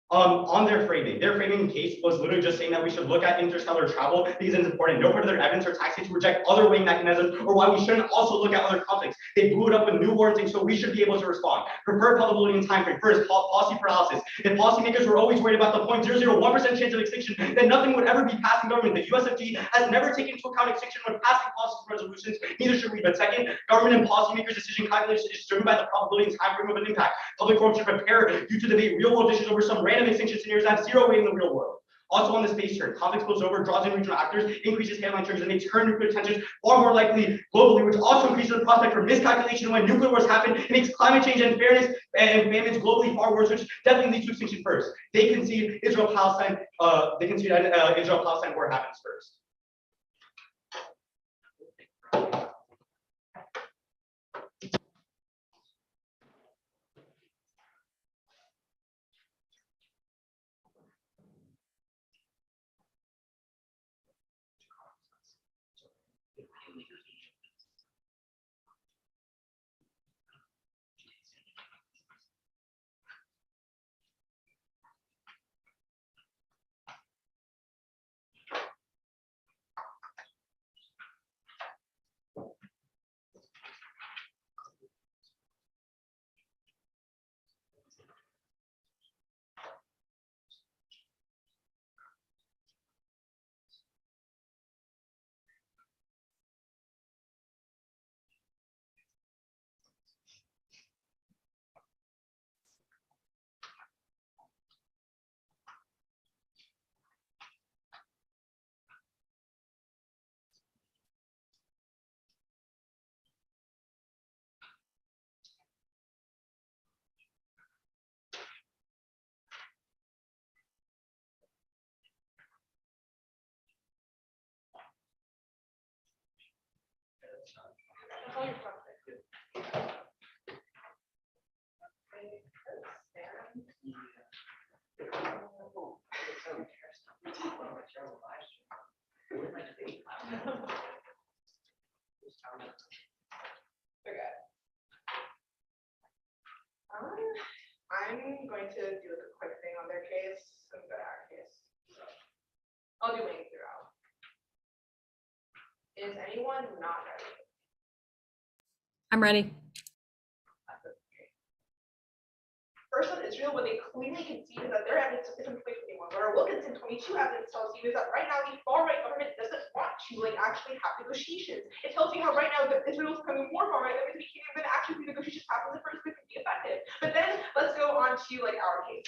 On their framing case was literally just saying that we should look at interstellar travel because it's important. No further evidence or taxes to reject other weighing mechanisms or why we shouldn't also look at other conflicts. They blew it up with new warranting, so we should be able to respond. Preferred probability and time frame. First, policy paralysis. If policymakers were always worried about the 0.001% chance of extinction, then nothing would ever be passed in government. The USFG has never taken into account extinction when passing policies and resolutions. Neither should we. But second, government and policymakers' decision calculation is driven by the probability and time frame of an impact. Public forum should prepare you to debate real world issues over some random extinction scenarios that have zero weight in the real world. Also on the space turn, conflict spills over, draws in regional actors, increases headline triggers, and they turn nuclear tensions far more likely globally, which also increases the prospect for miscalculation when nuclear wars happen. It makes climate change and fairness and famines globally far worse, which definitely leads to extinction first. They concede Israel-Palestine. Israel-Palestine war happens first. I'm going to do like a quick thing on their case and go to our case. So, I'll do wings throughout. Is anyone not ready? I'm ready. First on Israel, what they clearly concede is that their evidence is from 2021. What our Wilkinson 22 evidence tells you is that right now the far-right government doesn't want to actually have negotiations. It tells you how right now that Israel is becoming more far-right, that means we can't even actually see negotiations happen in the first place to be effective. But then let's go on to our case.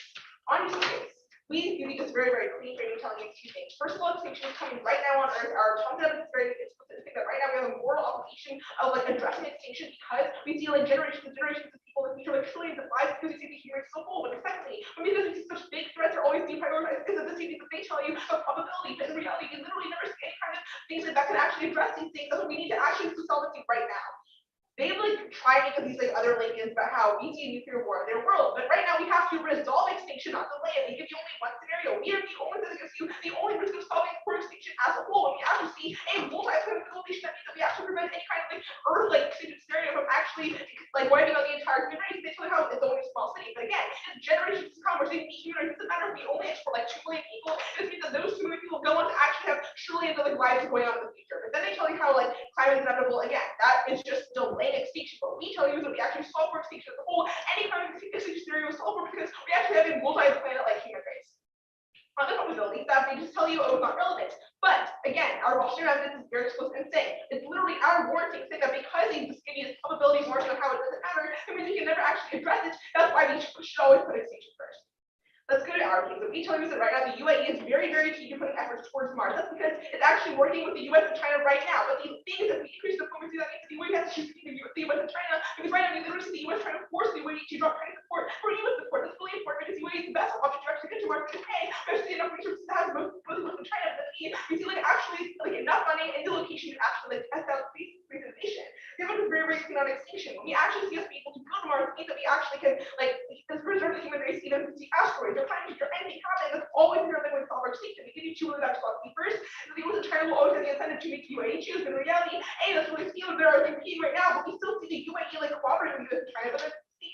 On your case, we need this very, very clean framing telling you two things. First of all, extinction is coming right now on Earth. Our Trump evidence is very specific that right now we have a moral obligation of addressing extinction because we see generations and generations of people in the future, trillions of lives, because we see the human as a whole. But secondly, because we see such big threats are always deprioritized, because of the same things that they tell you of probability, but in reality, you literally never see any kind of things that can actually address these things. That's what we need to actually solve it right now. They try to make these other Lincolns about how we see a nuclear war in their world, but right now we have to resolve extinction, not delay it. They give you only one scenario. We are the only thing that gives you the only risk of solving for extinction as a whole. And we actually see a multi-planet correlation that means that we actually prevent any kind of Earth extinction scenario from actually wiping out the entire human race. They tell you how it's only a small city, but again, it's generations to come. We're saying the human race doesn't matter if we only export 2 million people. It means that those 2 million people go on to actually have trillions of lives going on in the future. But then they tell you how climate is inevitable. Again, that is just delaying extinction. But we tell you is that we actually solve for extinction as a whole. Any kind of extinction scenario is solved for because we actually have a multi-planet human race. On the probability that they just tell you, oh, it's not relevant. But again, our Washington evidence is very explicit and saying it's literally our warranting saying that because they just give you this probability margin of how it doesn't matter, it means you can never actually address it. That's why we should always put extinction first. Let's go to our case. So we tell you that right now the UAE is very, very key to putting efforts towards Mars. That's because it's actually working with the US and China right now. But the thing is that we increase diplomacy, that means the UAE has to choose between the US and China, because right now we literally see the US trying to force the UAE to drop Chinese support for US support. That's really important because the UAE is the best option to actually get to Mars. Because hey, we have enough resources to have both US and China, but we see actually enough money and the location to actually test out space innovation. The other is very, very clean on extinction. When we actually see us be able to go to Mars, it means that we actually can preserve the human race even if we see asteroids or planets or anything happen. That's always the other way to solve our extinction. We give you 2 really bad spots first. The US and China will always have the incentive to make the UAE choose, but in reality, A, that's really stealing there are competing right now, but we still see the UAE cooperating with the US and China,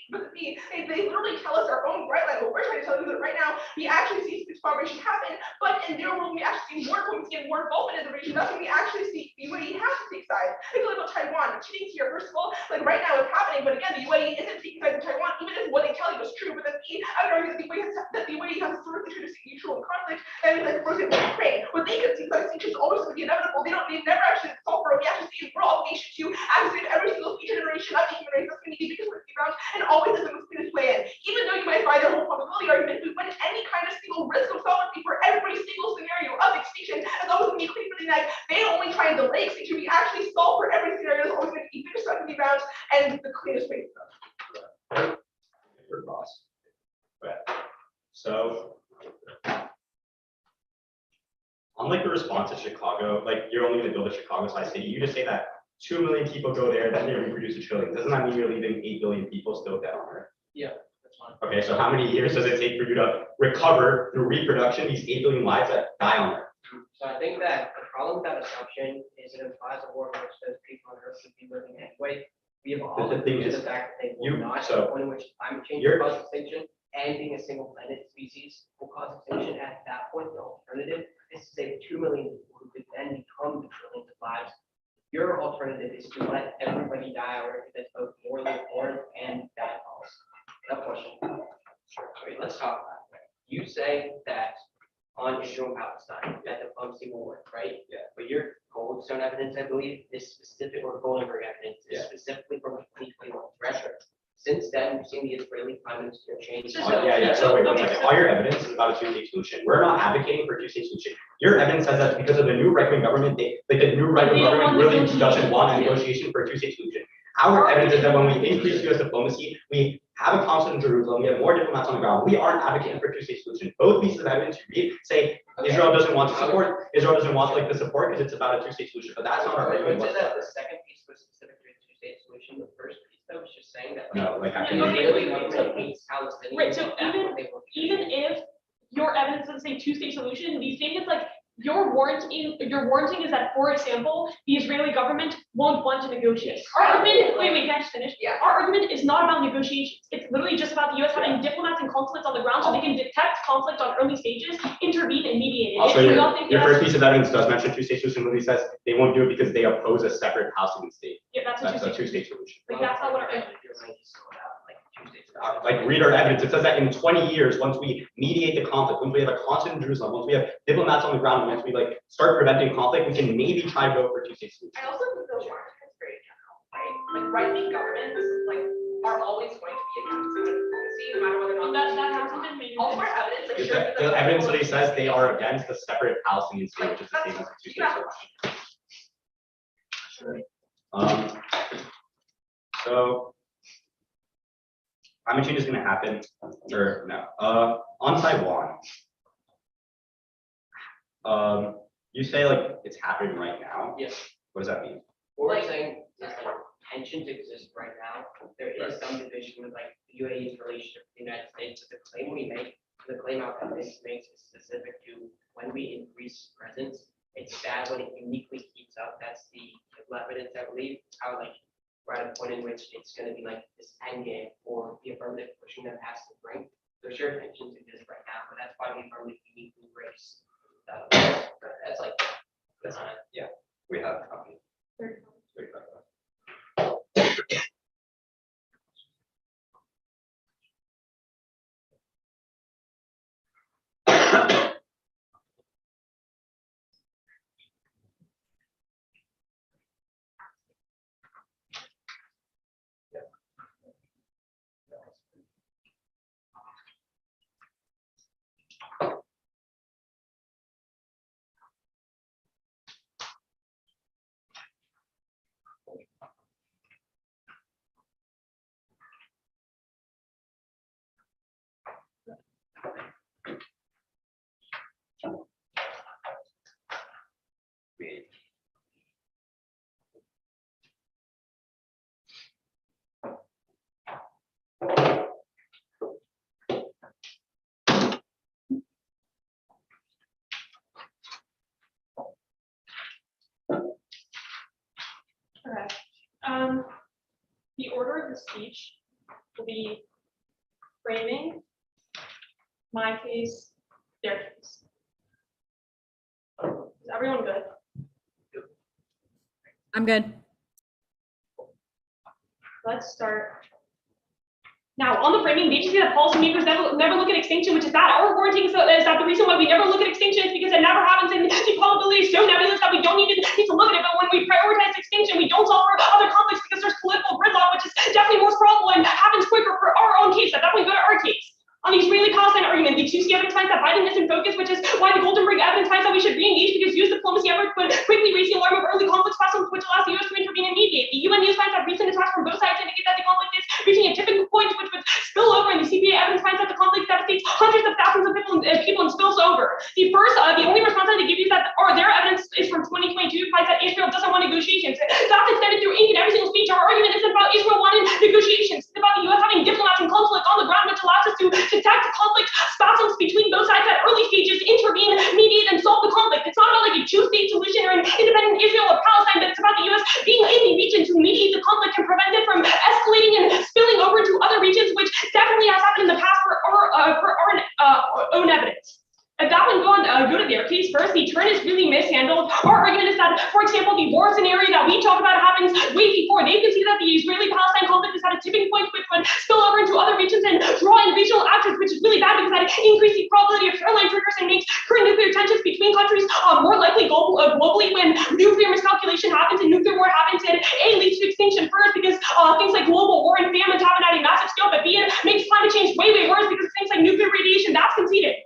but they literally tell us our own bright light. What we're trying to tell you that right now we actually see this cooperation happen, but in their world we actually see more diplomacy and more involvement in the region. That's when we actually see the UAE has to take sides. Think about Taiwan. Cheating here, first of all, right now it's happening, but again, the UAE isn't taking sides in Taiwan, even if what they tell you is true. But then I would argue that the UAE has historically tried to stay neutral in conflict. And for example, Ukraine, what they can see that extinction is always going to be inevitable. They never actually solve for it. We actually see a moral obligation to activate every single future generation of the human race. That's going to be the biggest risk around, and always is going to this way in. Even though you might find their whole probability argument, we win any kind of single risk of solvency for every single scenario of extinction, as always going to be clean for the next. They only try and delay extinction. We actually solve for every scenario. There's always going to be biggest stuff to be found and the cleanest way to go. So, unlike the response to Chicago, you're only going to build a Chicago-sized city. You just say that 2 million people go there, then they reproduce a trillion. Doesn't that mean you're leaving 8 billion people still dead on Earth? Yeah, that's fine. Okay, so how many years does it take for you to recover through reproduction these 8 billion lives that die on Earth? So I think that the problem with that assumption is it implies a world in which those people on Earth would be living anyway. We have all The thing agreed to is, the fact that they will not, so the point in which climate change you're- will cause extinction and being a single planet species will cause extinction. At that point, the alternative is to save 2 million people who could then become the trillions of lives. Your alternative is to let everybody die on Earth that's both morally abhorrent and bad policy. No question. Wait, let's talk about it. You say that on Israel and Palestine, that diplomacy will work, right? Yeah. But your Goldstone evidence, I believe, is specific, or Goldenberg evidence, is specifically from the 2021 threshold. Since then, we've seen the Israeli Prime Minister change. So wait one second. All your evidence is about a two-state solution. We're not advocating for a two-state solution. Your evidence says that because of the new right-wing government, the new right-wing government really doesn't want a negotiation for a two-state solution. Our evidence is that when we increase U.S. diplomacy, we have a consulate in Jerusalem, we have more diplomats on the ground. We aren't advocating for a two-state solution. Both pieces of evidence you read say Israel doesn't want to support. Israel doesn't want the support because it's about a two-state solution. But that's not our argument whatsoever. The second piece was specific to a two-state solution. The first piece, though, was just saying that. No, actually. Okay, Israeli government hates Palestinians. Right, so even if your evidence doesn't say two-state solution, these things you're warranting is that, for example, the Israeli government won't want to negotiate. Our argument, wait, can I just finish? Yeah. Our argument is not about negotiations. It's it's literally just about the US having diplomats and consulates on the ground so they can detect conflict on early stages, intervene and mediate it. Also, It's nothing. your first piece of evidence does mention two-state solution. Literally says they won't do it because they oppose a separate Palestinian state. Yeah, that's a That's a two-state. two-state solution. Like, that's not what our. Like, read our evidence. It says that in 20 years, once we mediate the conflict, once we have a consulate in Jerusalem, once we have diplomats on the ground, and once we like start preventing conflict, we can maybe try to go for a two-state solution. I also think those arguments very general, right? Like right-wing governments, like, are always going to be against foreign policy, no matter whether or not That hasn't been made. all of our evidence, like, The, sure. the evidence literally says they are against the separate Palestinian state, which is the same as the two-state solution. So climate change is going to happen, or no? On Taiwan, you say like it's happening right now. Yes. What does that mean? What we're saying is that tensions exist right now. There is some division with like the UAE's relationship with the United States, but the claim we make, the claim our evidence makes is specific to when we increase presence. It's bad when it uniquely heats up. That's the evidence, I believe, how like we're at a point in which it's going to be like this end game for the affirmative pushing them past the brink. So sure, tensions exist right now, but that's why the affirmative uniquely breaks. That's like, that's not, Yeah, we have a company. Okay. The order of the speech will be framing, my case, their case. Is everyone good? I'm good. Let's start. Now, on the framing, they just say that policymakers never look at extinction, which is that our warranty is that the reason why we never look at extinction is because it never happens, and the probability is so nebulous that we don't need to look at it. But when we prioritize extinction, we don't solve for other conflicts because there's political gridlock, which is definitely most probable and happens quicker for our own case. That definitely go to our case. On the Israeli-Palestine argument, the 2C evidence finds that Biden is in focus, which is why the Golden Ring evidence finds that we should re-engage because use diplomacy efforts would quickly raise the alarm of early conflicts possible, which allows the US to intervene and mediate. The UN news finds that recent attacks from both sides indicate that the conflict is reaching a tipping point, which would spill over, and the CPA evidence finds that the conflict devastates hundreds of thousands of people and spills over. The only response that they give you is that, or their evidence is from 2022, finds that Israel doesn't want negotiations. That's extended through ink in every single speech. Our argument isn't about Israel wanting negotiations. It's about the US having diplomats and consulates on the ground, which allows us to detect conflict spasms between both sides at early stages, intervene, mediate, and solve the conflict. It's not about like a two-state solution or an independent Israel or Palestine, but it's about the US being in the region to mediate the conflict and prevent it from escalating and spilling over to other regions, which definitely has happened in the past for our own evidence. If that one go to their case first, the turn is really mishandled. Our argument is that, for example, the war scenario that we talked about happens way before. They can see that the Israeli-Palestine conflict has had a tipping point, which would spill over into other regions and draw in regional actors, which is really bad because that increases the probability of airline triggers and makes current nuclear tensions between countries more likely globally when nuclear miscalculation happens and nuclear war happens, and A, leads to extinction first because things like global war and famine happen at a massive scale, but B, it makes climate change way worse because things like nuclear radiation, that's conceded.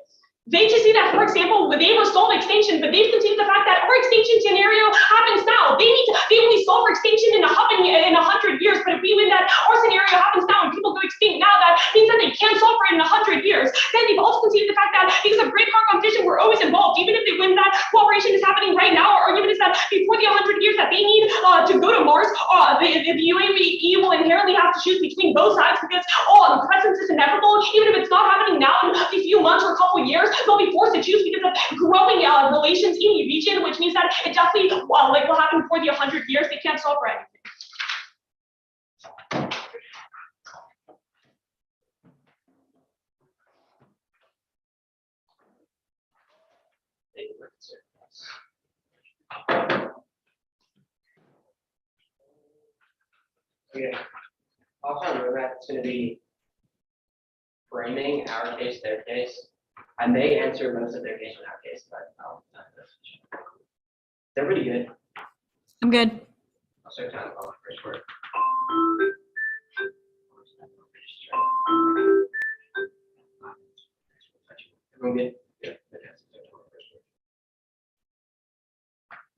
They just see that, for example, they were solved extinction, but they've conceded the fact that our extinction scenario happens now. They only solve for extinction in 100 years, but if we win that, our scenario happens now and people go extinct now, that means that they can't solve for it in 100 years. Then they've also conceded the fact that because of great power competition, we're always involved. Even if they win that, cooperation is happening right now. Our argument is that before the 100 years that they need to go to Mars, the UAE will inherently have to choose between both sides because the presence is inevitable. Even if it's not happening now in a few months or a couple years, they'll be forced to choose because of growing relations in the region, which means that it definitely will happen before the 100 years. They can't solve for anything. Okay. Also, remember that it's gonna be framing our case, their case. I may answer most of their case in our case, but I'll. They're pretty good. I'm good. I'll start down on the first word. Everyone good? Yeah.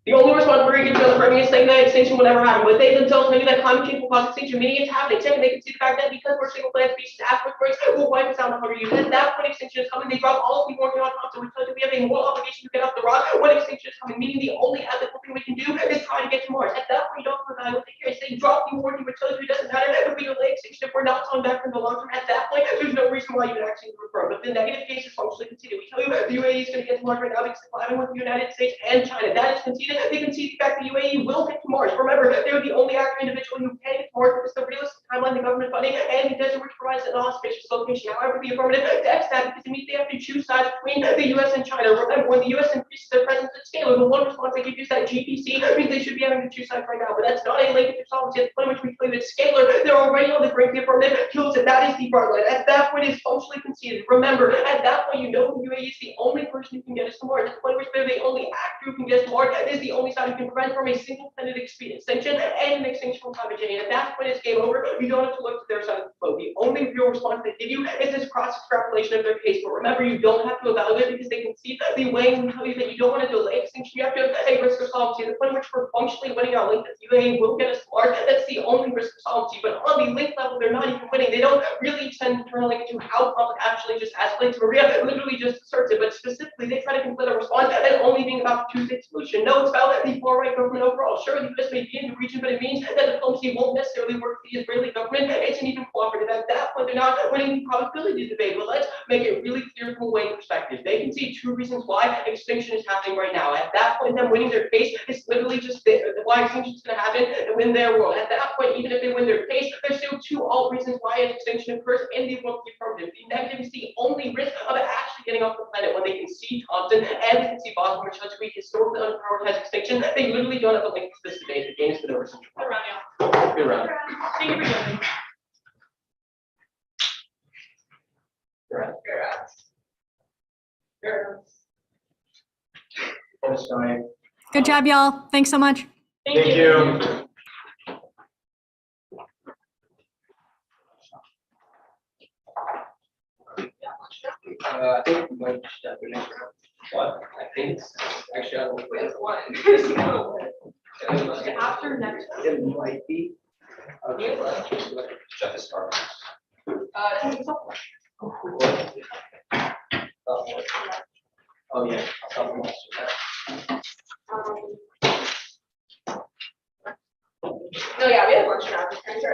The only response we're going to get framing is saying that extinction will never happen, but they themselves knew that climate change will cause extinction, meaning it's happening. Second, they can see the fact that because we're single planet species, asteroid breaks will wipe us out in 100 years. At that point, extinction is coming. They drop all of the warning on top, so we tell you we have a moral obligation to get off the rock when extinction is coming, meaning the only ethical thing we can do is try to get to Mars. At that point, you don't evaluate the case. They drop the warning, which tells you it doesn't matter if we delay extinction, if we're not coming back from the long term. At that point, there's no reason why you would actually refer. But the negative case is functionally conceded. We tell you the UAE is going to get to Mars right now because it's colliding with the United States and China. That is conceded. They concede the fact the UAE will get to Mars. Remember, they were the only active individual who can get to Mars because the realistic timeline, the government funding, and the desert which provides an auspicious location. However, the affirmative text that because it means they have to choose sides between the US and China. Remember, when the US increases their presence at scale, the one response they give you is that GPC means they should be having to choose sides right now. But that's not a link to sovereignty. At the point in which we claim it's scalar, they're already on the brink. The affirmative kills it. That is the bar line. At that point, it's functionally conceded. Remember, at that point, you know the UAE is the only person who can get us to Mars. At the point in which they're the only actor who can get us to Mars, is the only side who can prevent from a single planet extinction and an extinction from climate change. And at that point, it's game over. You don't have to look to their side of the boat. The only real response they give you is this cross extrapolation of their case. But remember, you don't have to evaluate it because they can see the way and tell you that you don't want to delay extinction. You have to have a risk of solvency. The point in which we're functionally winning our link that the UAE will get us to Mars, that's the only risk of solvency. But on the link level, they're not even winning. They don't really tend to turn a link into how conflict actually just escalates. Maria literally just asserts it, but specifically they try to complete a response and only being about the two-state solution. No, it's about the far-right government overall. Sure, the US may be in the region, but it means that diplomacy won't necessarily work for the Israeli government. It's an even cooperative. At that point, they're not winning the probability debate. But let's make it really clear from a weighing perspective. They can see two reasons why extinction is happening right now. At that point, them winning their case is literally just why extinction is going to happen and win their world. At that point, even if they win their case, there's still two alt reasons why an extinction occurs in the world affirmative. The negative is the only risk of actually getting off the planet when they can see Thompson and they can see Boston, which shows we historically unprioritized extinction. They literally don't have a link to this debate. The game has been over since. Good round, y'all. Good round. Thank you for joining. Good job, y'all. Thanks so much. Thank you. I think we might step in next round. What? I think it's actually I don't know. Wait, one. After next. It might be. Jeff is starting. Oh yeah.